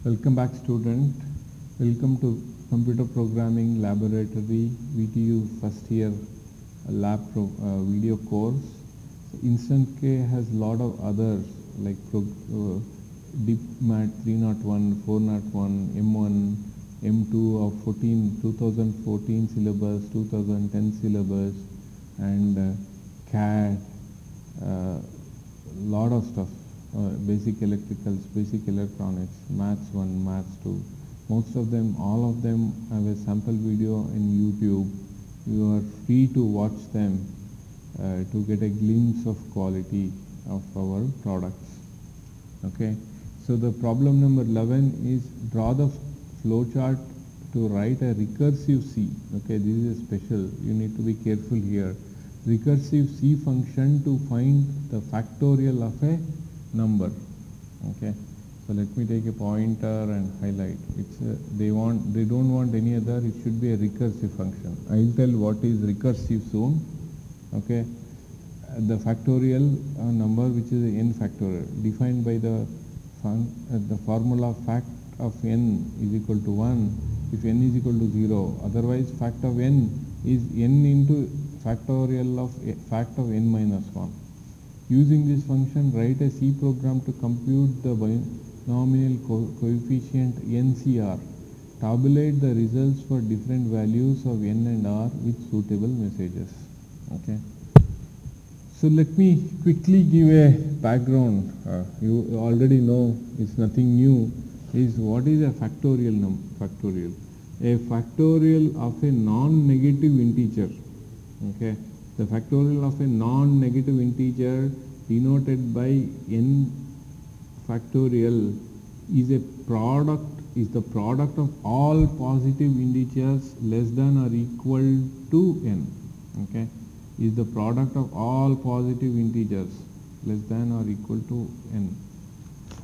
Welcome back, student. Welcome to Computer Programming Laboratory VTU first year video course. Instant K has a lot of others like DipMat 301, 401, M1, M2 of 2014 syllabus, 2010 syllabus, and CAD, lot of stuff. Basic electricals, basic electronics, maths 1, maths 2. Most of them, all of them have a sample video in YouTube. You are free to watch them to get a glimpse of quality of our products. Okay. So the problem number 11 is draw the flowchart to write a recursive C. Okay, this is a special. You need to be careful here. Recursive C function to find the factorial of a number. Okay, so let me take a pointer and highlight. It's they don't want any other. It should be a recursive function. I'll tell what is recursive soon. Okay, the factorial number which is n factorial defined by the formula fact of n is equal to 1 if n is equal to 0. Otherwise, fact of n is n into factorial of fact of n minus 1. Using this function, write a C program to compute the binomial coefficient NCR. Tabulate the results for different values of n and r with suitable messages. Okay. So let me quickly give a background. You already know it's nothing new. Is what is a factorial factorial? A factorial of a non-negative integer. Okay. The factorial of a non-negative integer denoted by n factorial is the product of all positive integers less than or equal to n. Okay, is the product of all positive integers less than or equal to n.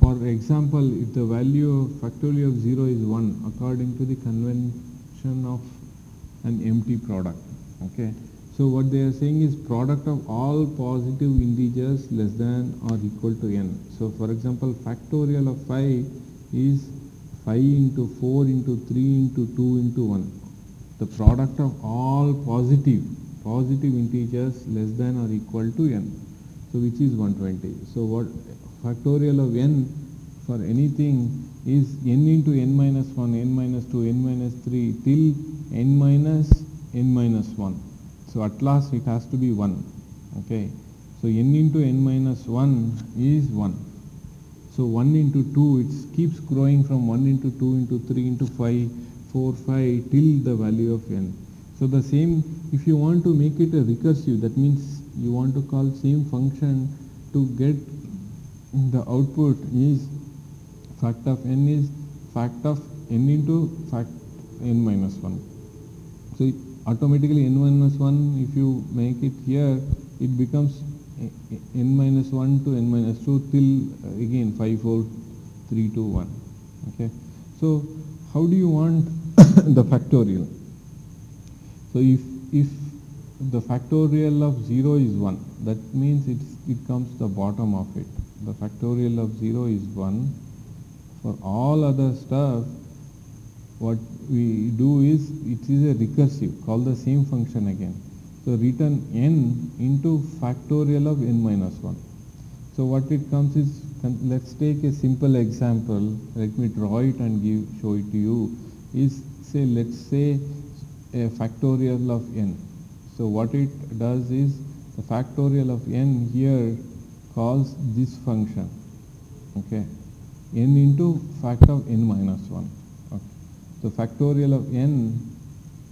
For example, if the value of factorial of 0 is 1 according to the convention of an empty product. Okay. So what they are saying is product of all positive integers less than or equal to n. So for example, factorial of 5 is 5 into 4 into 3 into 2 into 1. The product of all positive integers less than or equal to n. So which is 120. So what factorial of n for anything is n into n minus 1, n minus 2, n minus 3 till n minus 1. So at last it has to be 1. Okay. So n into n minus 1 is 1. So 1 into 2, it keeps growing from 1 into 2 into 3 into 5, 4, 5 till the value of n. So the same, if you want to make it a recursive, that means you want to call same function to get the output is fact of n is fact of n into fact n minus 1. So automatically n minus 1, if you make it here, it becomes n minus 1 to n minus 2 till again 5, 4, 3, 2, 1. Okay. So how do you want the factorial? So if the factorial of 0 is 1, that means it comes the bottom of it. The factorial of 0 is 1. For all other stuff, what we do is it is a recursive, call the same function again. So return n into factorial of n minus 1. So what it comes is, let's take a simple example. Let me draw it and show it to you. Is let's say a factorial of n. So what it does is the factorial of n here calls this function. Okay, n into fact of n minus 1. So factorial of n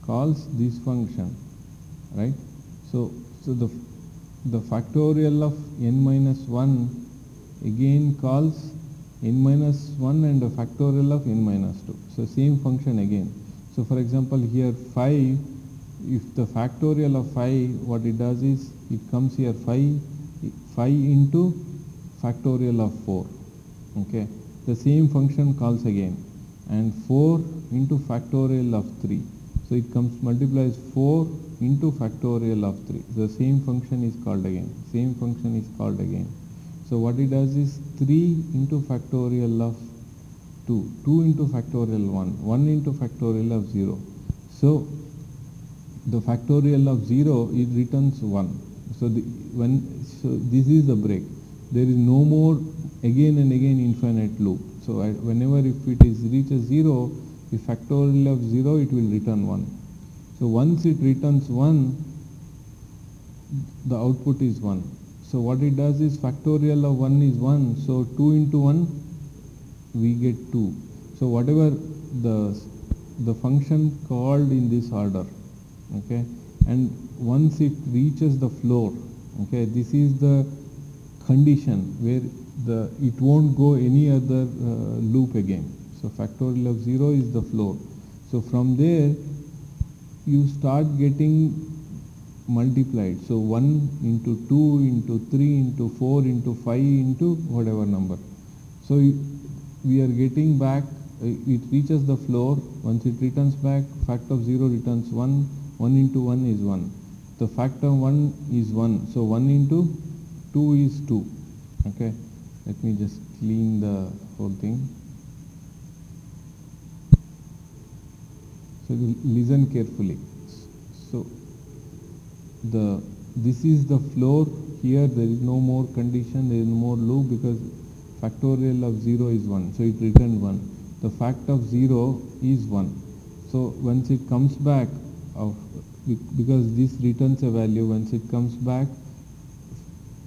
calls this function, right? So the factorial of n minus 1 again calls n minus 1 and the factorial of n minus 2. So same function again. So for example here 5, if the factorial of 5, what it does is it comes here 5 into factorial of 4. Okay, the same function calls again, and 4 into factorial of 3. So it comes multiplies 4 into factorial of 3. The same function is called again. Same function is called again. So what it does is 3 into factorial of 2, 2 into factorial 1, 1 into factorial of 0. So the factorial of 0 it returns 1. So this is the break. There is no more again and again infinite loop. So whenever if it is reaches 0, the factorial of 0 it will return 1. So once it returns 1, the output is 1. So what it does is factorial of 1 is 1. So 2 into 1 we get 2. So whatever the function called in this order, okay, and once it reaches the floor, okay, this is the condition where it won't go any other loop again. So factorial of 0 is the floor. So from there you start getting multiplied. So 1 into 2 into 3 into 4 into 5 into whatever number. So we are getting back, it reaches the floor. Once it returns back, fact of 0 returns 1. 1 into 1 is 1. The fact of 1 is 1. So 1 into 2 is 2. Okay, let me just clean the whole thing. So listen carefully. So this is the floor. Here there is no more condition, there is no more loop, because factorial of 0 is 1. So it returned 1. The fact of 0 is 1. So once it comes back, because this returns a value, once it comes back,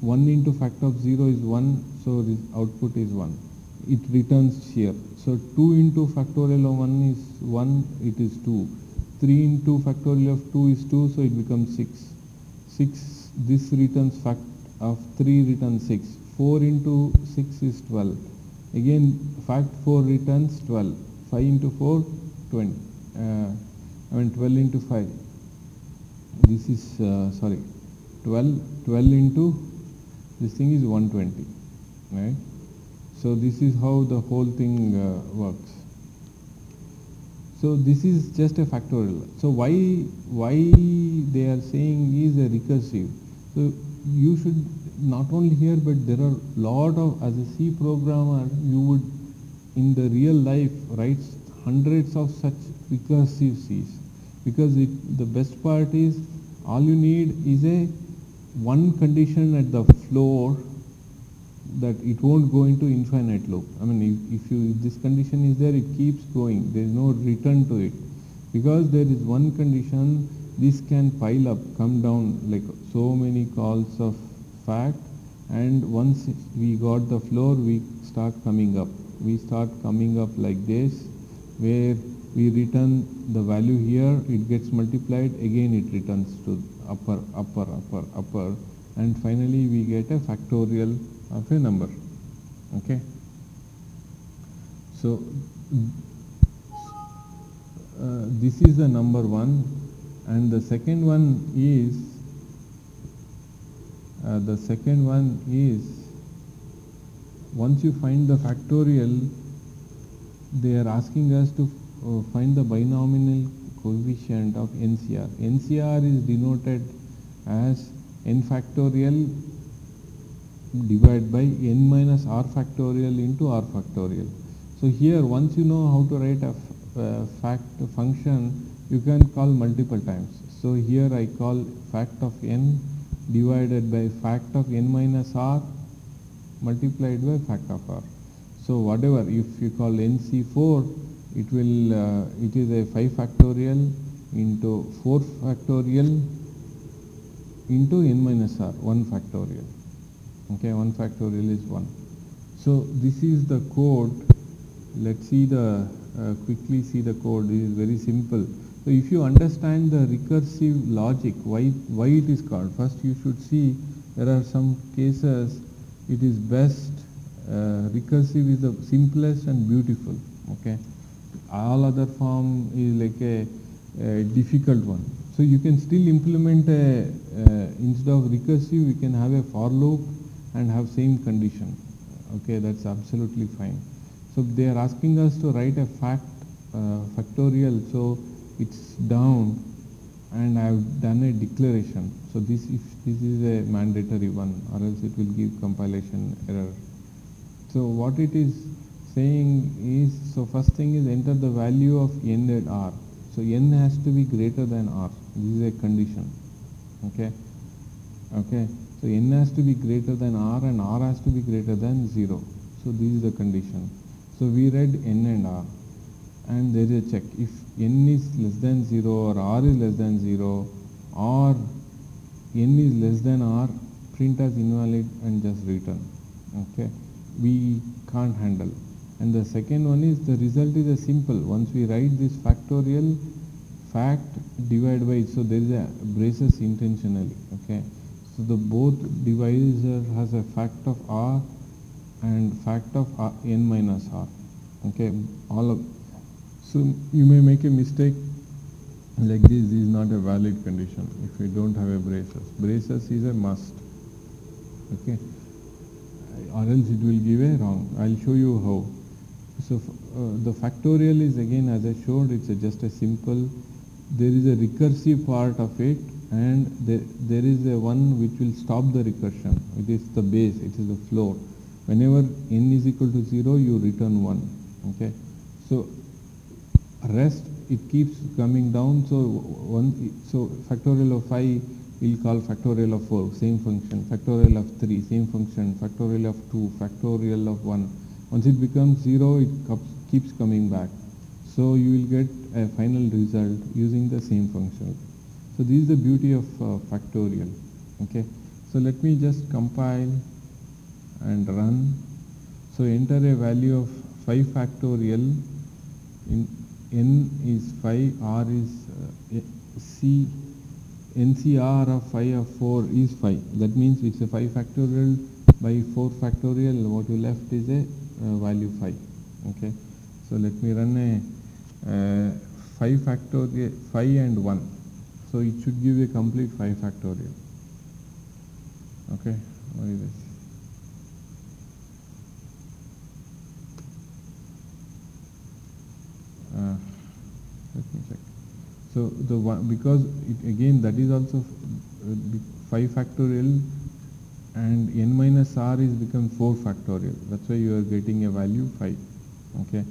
1 into fact of 0 is 1, so the output is 1. It returns here. So 2 into factorial of 1 is 1, it is 2. 3 into factorial of 2 is 2, so it becomes 6. 6, this returns fact of 3 returns 6. 4 into 6 is 12. Again fact 4 returns 12. 5 into 4, 20. 12 into 5. This is, 12 into this thing is 120, right? So this is how the whole thing works. So this is just a factorial. So why they are saying is a recursive. So you should not only here, but there are lot of, as a C programmer, you would in the real life write hundreds of such recursive Cs, because the best part is all you need is a one condition at the floor, that it won't go into infinite loop. I mean, if this condition is there, it keeps going. There is no return to it, because there is one condition. This can pile up, come down like so many calls of fact, and once we got the floor, we start coming up. We start coming up like this, where we return the value here, it gets multiplied, again it returns to upper, and finally we get a factorial of a number. Okay, so this is the number 1, and the second one is once you find the factorial, they are asking us to find the binomial coefficient of NCR. NCR is denoted as n factorial divided by n minus r factorial into r factorial. So here, once you know how to write a function, you can call multiple times. So here I call fact of n divided by fact of n minus r multiplied by fact of r. So whatever, if you call NC4, it is a 5 factorial into 4 factorial into n minus r, 1 factorial. Okay, 1 factorial is 1. So this is the code. Let's see quickly see the code. It is very simple. So if you understand the recursive logic, why it is called, first you should see there are some cases it is best, recursive is the simplest and beautiful. Okay, all other form is like a difficult one. So you can still implement instead of recursive, you can have a for loop and have same condition. Okay, that's absolutely fine. So they are asking us to write a factorial, so it's down, and I have done a declaration. So this is a mandatory one, or else it will give compilation error. So what it is saying is, so first thing is enter the value of n at r. So n has to be greater than r. This is a condition. Okay. So n has to be greater than r and r has to be greater than 0. So this is the condition. So we read n and r, and there is a check. If n is less than 0 or r is less than 0 or n is less than r, print as invalid and just return. Okay, we can't handle. And the second one is, the result is a simple. Once we write this factorial, fact divided by, so there is a braces intentionally. Okay, so the both divisor has a fact of r and fact of r, n minus r. Okay, all of, so you may make a mistake like this is not a valid condition if you don't have a braces. Braces is a must. Okay, or else it will give a wrong. I'll show you how. So the factorial is, again, as I showed, it's just a simple, there is a recursive part of it, and there is a one which will stop the recursion. It is the base, it is the floor. Whenever n is equal to 0, you return 1. Okay, so rest it keeps coming down. So factorial of 5 we'll call factorial of 4, same function, factorial of 3, same function, factorial of 2, factorial of 1. Once it becomes 0, it keeps coming back. So you will get a final result using the same function. So this is the beauty of factorial. Okay, so let me just compile and run. So enter a value of 5 factorial. In n is 5, r is NCR of 5 of 4 is 5. That means it's a 5 factorial by 4 factorial. What you left is a value 5. Okay, so let me run a 5 factorial, 5 and 1. So it should give a complete 5 factorial. Okay, what is this? Let me check. So the one, because it, again, that is also 5 factorial, and n minus r is become 4 factorial. That's why you are getting a value 5. Okay,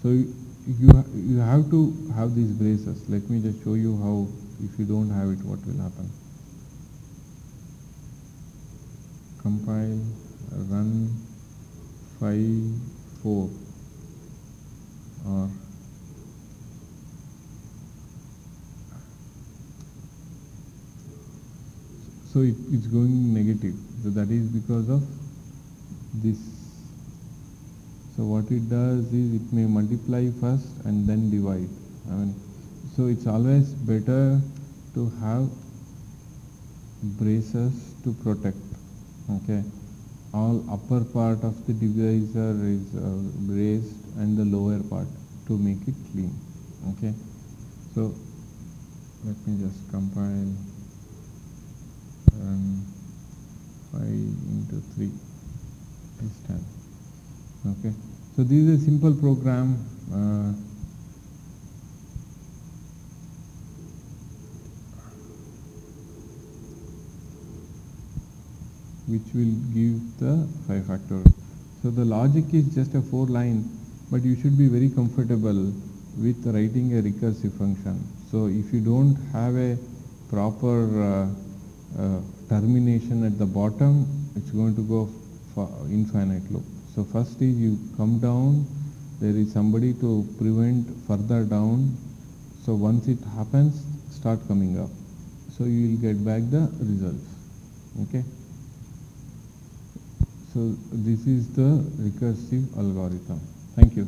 so you have to have these braces. Let me just show you how, if you don't have it, what will happen. Compile, run 5, 4, or so it's going negative. So that is because of this. So what it does is it may multiply first and then divide. So it's always better to have braces to protect. Okay, all upper part of the divisor is braced and the lower part to make it clean. Okay, so let me just compile. 5 into 3 is 10. Okay, so this is a simple program. Which will give the 5 factorial. So the logic is just a 4 line, but you should be very comfortable with writing a recursive function. So if you don't have a proper termination at the bottom, it's going to go for infinite loop. So first is you come down, there is somebody to prevent further down. So once it happens, start coming up. So you will get back the results. Okay. So this is the recursive algorithm. Thank you.